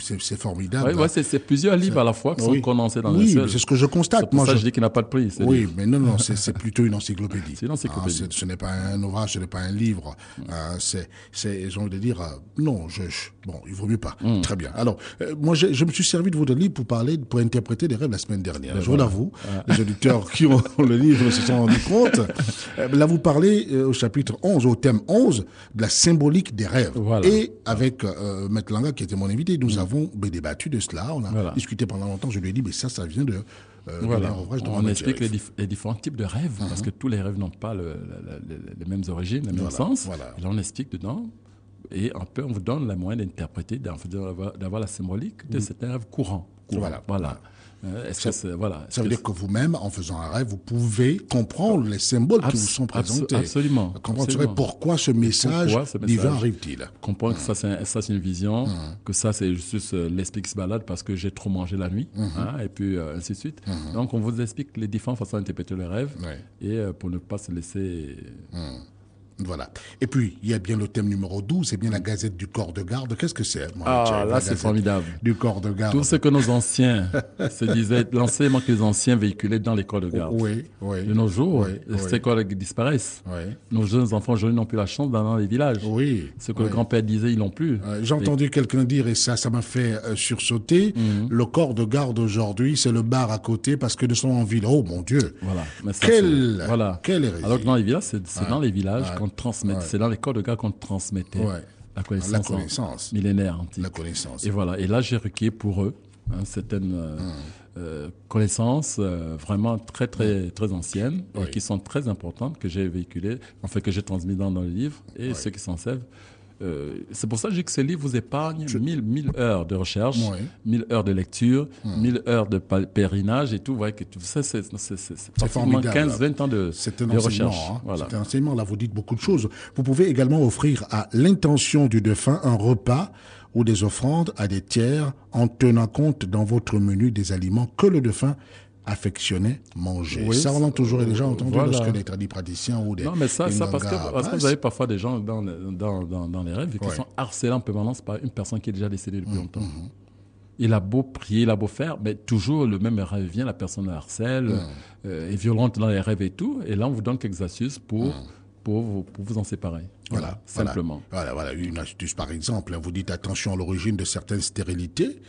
C'est formidable. Ouais, c'est plusieurs livres à la fois qui sont condensés dans un seul. Oui, c'est ce que je constate. C'est pour ça que je dis qu'il n'a pas de prix. Oui, mais non, c'est plutôt une encyclopédie. C'est une encyclopédie. Ce n'est pas un ouvrage, ce n'est pas un livre. J'ai envie de dire, non, bon, il vaut mieux pas. Très bien. Alors, moi, je me suis servi de votre livre pour interpréter des rêves la semaine dernière. Je vous l'avoue, les auditeurs qui ont le livre se sont rendus compte. Là, vous parlez au chapitre 11, au thème 11, de la symbolique des rêves. Voilà. Et avec Maître Langa, qui était mon invité, nous avons débattu de cela. On a discuté pendant longtemps. Je lui ai dit, mais ça vient de... On explique les différents types de rêves, parce que tous les rêves n'ont pas les mêmes origines, les mêmes sens. Et là, on explique dedans, et on vous donne la moyen d'interpréter, d'avoir la symbolique de certains rêves courants. Voilà. Ça veut dire que vous-même, en faisant un rêve, vous pouvez comprendre les symboles qui vous sont présentés. Absolument. Comprendre pourquoi ce message divin arrive-t-il. Comprendre que ça, c'est une vision, que ça, c'est juste l'esprit qui se balade parce que j'ai trop mangé la nuit, et puis ainsi de suite. Donc, on vous explique les différentes façons d'interpréter le rêve, et pour ne pas se laisser... Voilà. Et puis, il y a bien le thème numéro 12, c'est bien la Gazette du corps de garde. Qu'est-ce que c'est, là, c'est formidable. Du corps de garde. Tout ce que nos anciens se disaient, l'enseignement que les anciens véhiculaient dans les corps de garde. Oui. De nos jours, ces corps disparaissent. Nos jeunes enfants aujourd'hui n'ont plus la chance d'aller dans les villages. Ce que le grand-père disait, ils n'ont plus. J'ai entendu quelqu'un dire, et ça m'a fait sursauter, le corps de garde aujourd'hui, c'est le bar à côté parce que nous sommes en ville. Oh mon Dieu. Voilà. Mais ça, quelle hérésie. Alors que dans les villages, c'est dans les villages qu'on transmettait. C'est dans les corps de garde qu'on transmettait la connaissance millénaire antique. La connaissance. Et voilà. Et là, j'ai recueilli pour eux certaines connaissances vraiment très, très, très anciennes et qui sont très importantes que j'ai véhiculées, que j'ai transmises dans le livre et ceux qui s'en servent. C'est pour ça que je dis que ce livre vous épargne 1000 heures de recherche, 1000 heures de lecture, 1000 heures de pèlerinage et tout. Vous voyez que tout ça, c'est formidable. 15-20 ans de recherche. C'est un enseignement, là, vous dites beaucoup de choses. Vous pouvez également offrir à l'intention du défunt un repas ou des offrandes à des tiers en tenant compte dans votre menu des aliments que le défunt affectionnait manger. Ça, on l'a toujours déjà entendu lorsque les tradipraticiens ou des... Non, mais ça parce que vous avez parfois des gens dans les rêves qui sont harcelés en permanence par une personne qui est déjà décédée depuis longtemps. Il a beau prier, il a beau faire, mais toujours le même rêve vient, la personne le harcèle, est violente dans les rêves et tout, et là on vous donne quelques astuces pour vous en séparer. Simplement. Voilà, une astuce par exemple. Vous dites attention à l'origine de certaines stérilités.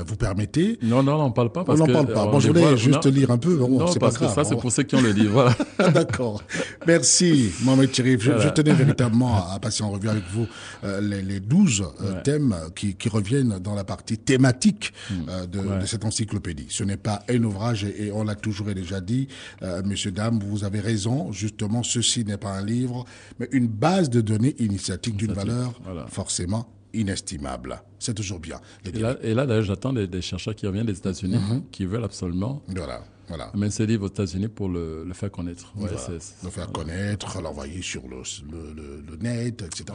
Vous permettez... Non, on ne parle pas. On n'en parle pas. Bon, je voulais juste lire un peu. Non, c'est parce que ça, c'est pour ceux qui ont le livre. Voilà. D'accord. Merci, Mohamed Chérif. Je tenais véritablement à passer en revue avec vous les 12 thèmes qui reviennent dans la partie thématique de cette encyclopédie. Ce n'est pas un ouvrage et on l'a toujours et déjà dit. Messieurs, dames, vous avez raison. Justement, ceci n'est pas un livre, mais une base de données initiatiques d'une valeur forcément inestimable. C'est toujours bien. Et là, d'ailleurs, j'attends des chercheurs qui reviennent des États-Unis qui veulent absolument amener ce livre aux États-Unis pour le faire connaître. Le faire connaître, l'envoyer sur le net, etc.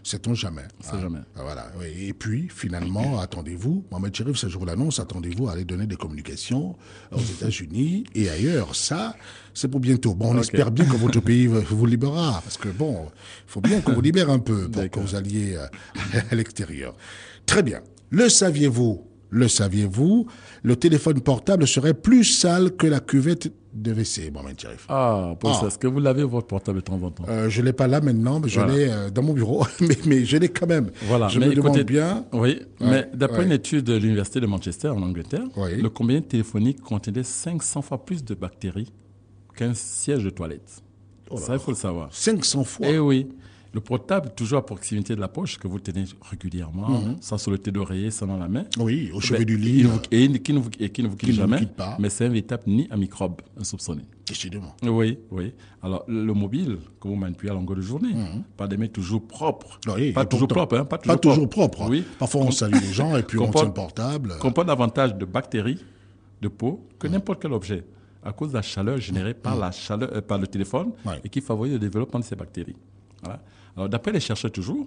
Sait-on jamais. Jamais. Voilà. Et puis, finalement, attendez-vous, Mohamed Chérif, ce jour l'annonce, attendez-vous à aller donner des communications aux États-Unis et ailleurs. Ça, c'est pour bientôt. Bon, on espère bien que votre pays vous libérera, parce que bon, il faut bien qu'on vous libère un peu pour que vous alliez à l'extérieur. Très bien. Le saviez-vous, le téléphone portable serait plus sale que la cuvette de WC, Mohamed Chérif. Ça. Est-ce que vous l'avez, votre portable, de temps en temps? Je ne l'ai pas là maintenant, mais je l'ai dans mon bureau. mais je l'ai quand même. Je me demande bien. Oui, mais d'après une étude de l'Université de Manchester, en Angleterre, le combiné téléphonique contenait 500 fois plus de bactéries qu'un siège de toilette. Ça, il faut le savoir. 500 fois? Eh oui. Le portable, toujours à proximité de la poche, que vous tenez régulièrement, sans sur le thé d'oreiller, sans dans la main. Oui, au chevet du Il lit. ne vous- Et qui ne vous quitte ne vous jamais. quitte pas. Mais c'est un véritable nid à microbes insoupçonnés. Décidément. Oui, oui. Alors, le mobile que vous manipulez à longueur de journée, pas des mains toujours propres. Oui, pas et toujours pourtant, propres, hein, Pas toujours propre. Oui. Parfois, on salue les gens et puis on tient le portable. Comporte davantage de bactéries de peau que n'importe quel objet, à cause de la chaleur générée par par le téléphone Ouais. et qui favorise le développement de ces bactéries. Voilà. Alors, d'après les chercheurs toujours,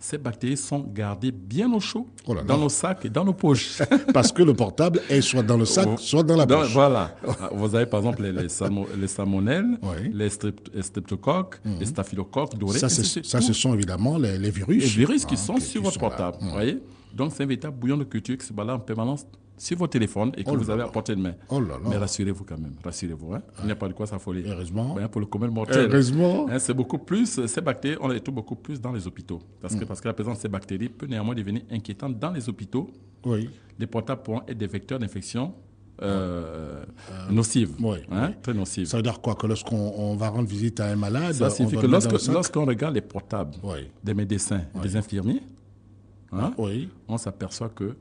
ces bactéries sont gardées bien au chaud Oh là là. dans nos sacs et dans nos poches. Parce que le portable est soit dans le sac, soit dans la poche. Voilà. Vous avez par exemple les salmonelles, Oui. les streptocoques, les staphylocoques dorés. Ça, ainsi de ce suite. sont évidemment les virus. Les virus qui sont qui sur votre sont là. portable. Vous voyez? Donc, c'est un véritable bouillon de culture qui se balade en permanence sur votre téléphone et que vous avez à portée de main. Oh là là. Mais rassurez-vous quand même. Rassurez-vous. Il n'y a pas de quoi s'affoler. Heureusement. Pour le commun mortel. Heureusement. C'est beaucoup plus, ces bactéries, on les trouve beaucoup plus dans les hôpitaux. Parce que la présence de ces bactéries peut néanmoins devenir inquiétante dans les hôpitaux. Oui. Les portables pourront être des vecteurs d'infection nocives. Oui, oui. Très nocives. Ça veut dire quoi? Que lorsqu'on va rendre visite à un malade, Ça signifie on que doit le mettre dans le sac? lorsqu'on regarde les portables Oui. des médecins, des infirmiers, Oui. on s'aperçoit que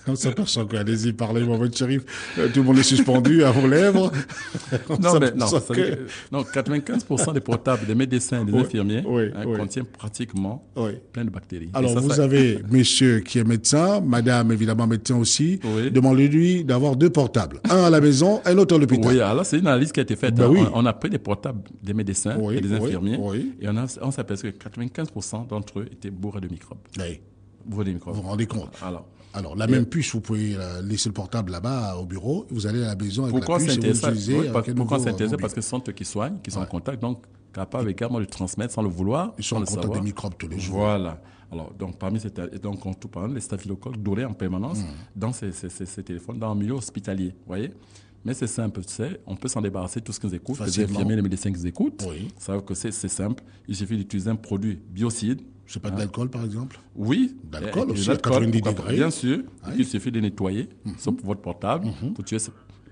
On s'aperçoit que, allez-y, parlez, Mohamed Cherif. Tout le monde est suspendu à vos lèvres. non, 95% des portables des médecins et des infirmiers oui. contiennent pratiquement Oui. plein de bactéries. Alors, Et ça, vous avez monsieur qui est médecin, madame évidemment médecin aussi. Oui. Demandez-lui d'avoir 2 portables. Un à la maison, un autre à l'hôpital. Oui, alors c'est une analyse qui a été faite. Ben oui. On a pris des portables des médecins Oui, et des oui, infirmiers oui. et on s'aperçoit que 95% d'entre eux étaient bourrés de microbes. Oui. Bourrés de microbes. Vous vous rendez compte? Alors, La même puce, vous pouvez laisser le portable là-bas au bureau, vous allez à la maison avec pourquoi la puce et vous s'intéresser l'utilisez avec un Pourquoi nouveau s'intéresser? mobile. Parce que ce sont eux qui soignent, qui sont en contact, donc capables également de transmettre sans le vouloir. Ils sont sans en le contact savoir. des microbes tous les jours. Voilà. Alors, donc, parmi ces, donc, on tout parle, les staphylocoques dorés en permanence dans ces téléphones, dans le milieu hospitalier. Vous voyez? Mais c'est simple, on peut s'en débarrasser, tout ce qu'ils écoutent, les Facilement. infirmiers, les médecins qu'ils écoutent. Oui. Savent que c'est simple. Il suffit d'utiliser un produit biocide. Je sais pas, de l'alcool par exemple? Oui. D'alcool Et aussi, à l'alcool, 90 pourquoi pas. degrés. Bien sûr. Il suffit de nettoyer sur votre portable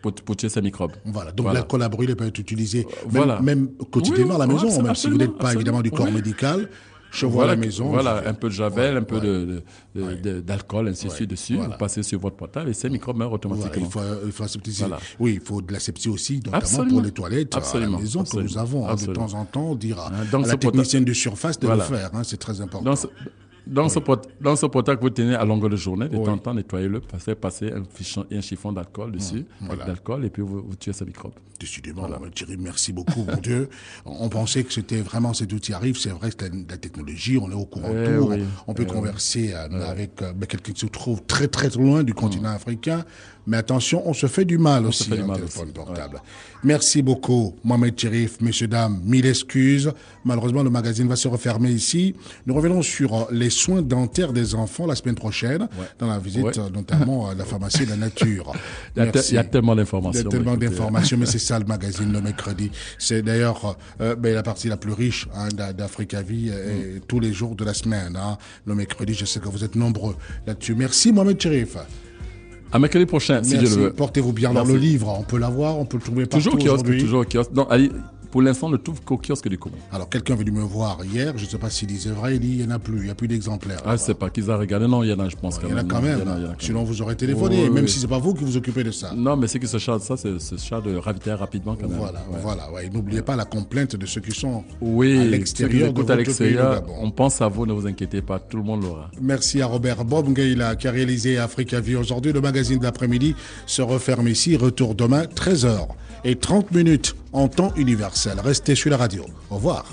pour tuer ces microbes. Voilà, donc l'alcool à brûler peut être utilisé même quotidiennement Oui, à la maison, absolument, même si vous n'êtes pas évidemment du corps oui. médical. Chevaux à la maison. Voilà, un peu de javel, un peu d'alcool, ainsi de suite dessus. Voilà. Vous passez sur votre portable et ces microbes meurent automatiquement. Voilà, il faut aseptiser. Voilà. Oui, il faut de l'asepsie aussi, notamment Absolument. pour les toilettes à la maison que nous avons. De temps en temps, dire à la technicienne de surface de le faire. C'est très important. Dans ce portable que vous tenez à longueur de journée, de temps en temps, nettoyez-le, passer un chiffon d'alcool dessus, d'alcool, et puis vous tuez ces microbes. Décidément, Thierry, merci beaucoup, mon Dieu. On pensait que c'était vraiment cet outil arrive. C'est vrai que la technologie, on est au courant de tout. On peut converser avec quelqu'un qui se trouve très très loin du continent africain. Mais attention, on se fait du mal aussi en téléphone portable. Merci beaucoup, Mohamed Cherif. Messieurs, dames, mille excuses. Malheureusement, le magazine va se refermer ici. Nous revenons sur les soins dentaires des enfants la semaine prochaine, dans la visite notamment à la pharmacie de la nature. Il y a tellement d'informations. Il y a tellement d'informations, mais c'est ça le magazine le mercredi. C'est d'ailleurs la partie la plus riche d'Africa Vie tous les jours de la semaine. Le mercredi, je sais que vous êtes nombreux là-dessus. Merci, Mohamed Cherif. À mercredi prochain, si je le veux. Portez-vous bien. Alors, le livre, on peut l'avoir, on peut le trouver partout aujourd'hui. Toujours au kiosque. Non, allez, pour l'instant, on ne trouve qu'au kiosque du commun. Alors, quelqu'un est venu me voir hier, je ne sais pas s'il disait vrai, il dit il n'y en a plus, il n'y a plus d'exemplaires. Ah, je ne sais pas, qu'ils ont regardé. Non, il y en a, je pense quand même. Il y en a quand même. Sinon, vous aurez téléphoné, même si ce n'est pas vous qui vous occupez de ça. Non, mais c'est qui se charge de ça, c'est se charge de ravitailler rapidement quand même. Voilà. N'oubliez pas la complainte de ceux qui sont à l'extérieur de votre pays. On pense à vous, ne vous inquiétez pas, tout le monde l'aura. Merci à Robert Bob Ngaïla qui a réalisé Africa Vie aujourd'hui. Le magazine de l'après-midi se referme ici. Retour demain, 13h et 30 minutes en temps universel. Restez sur la radio. Au revoir.